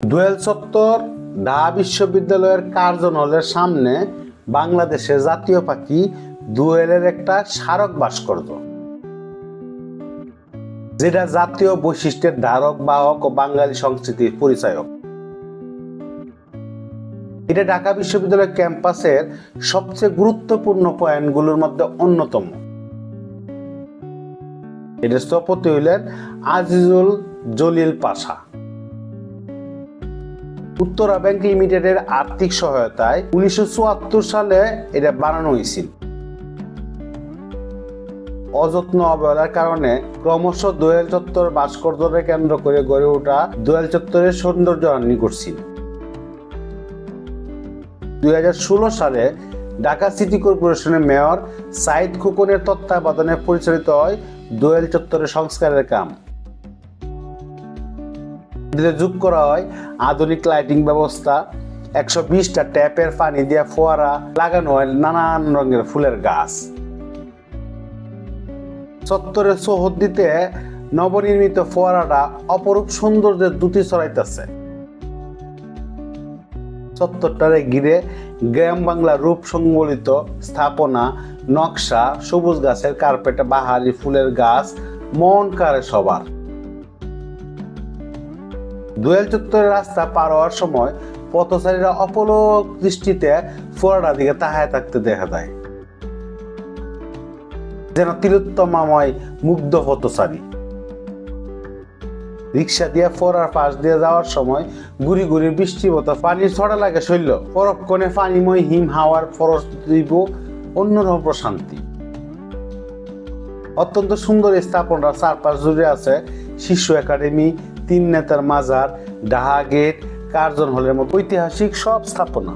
দোয়েল চত্বর ঢাকা বিশ্ববিদ্যালয়ের কার্জন হলের সামনে বাংলাদেশের জাতীয় পাখি দোয়েলের একটা স্মারক ভাস্কর্য, যেটা জাতীয় বৈশিষ্ট্যের ধারক বাহক ও বাঙালি সংস্কৃতির পরিচায়ক। এটা ঢাকা বিশ্ববিদ্যালয় ক্যাম্পাসের সবচেয়ে গুরুত্বপূর্ণ পয়েন্টগুলোর মধ্যে অন্যতম। এটার স্থপতি হইলেন আজিজুল জলিল পাশা। উত্তরা ব্যাংক লিমিটেডের আর্থিক সহায়তায় 1974 সালে এটা বানানো হয়েছিল। অযত্ন অবহেলার কারণে ক্রমশ দোয়েল চত্বর ভাস্কর্যকে কেন্দ্র করে গড়ে ওঠা দোয়েল চত্বরের সৌন্দর্যায়ন করছিল। 2016 সালে ঢাকা সিটি কর্পোরেশনের মেয়র সাইদ খোকনের তত্ত্বাবধানে পরিচালিত হয় দোয়েল চত্বরের সংস্কারের কাম। যোগ করা হয় আধুনিক লাইটিং ব্যবস্থা, 120টা ট্যাপের পানি দিয়ে ফোয়ারা, লাগানো হয় নানান রঙের ফুলের গাছ। চত্বরের চৌহদ্দিতে নবনির্মিত ফোয়ারাটা অপরূপ সৌন্দর্যের দ্যুতি ছড়াইতেছে। চত্বরটারে ঘিরে গ্রাম বাংলার রূপ সংবলিত স্থাপনা, নকশা, সবুজ গাছের কার্পেটে বাহারি ফুলের গাছ মন কাড়ে সবার। দোয়েল চত্বরের রাস্তা পার হওয়ার সময় পথচারীরা অপলক দৃষ্টিতে ফোয়ারার দিকে তাকায় থাকতে দেখা যায়, যেন তিলোত্তমাময় মুগ্ধ পথচারী। রিক্সা দিয়ে ফোয়ারার পাশ দিয়ে যাওয়ার সময় গুড়ি গুড়ি বৃষ্টির মতো পানির ছড়া লাগে শৈল, পরক্ষণে পানিময় হিম হাওয়ার ফরস দিব অন্যরকম প্রশান্তি। অত্যন্ত সুন্দর স্থাপনা চারপাশ জুড়ে আছে শিশু একাডেমি, 3 নেতার মাজার, ঢাকা গেট, কার্জন হলের মতো ঐতিহাসিক সব স্থাপনা।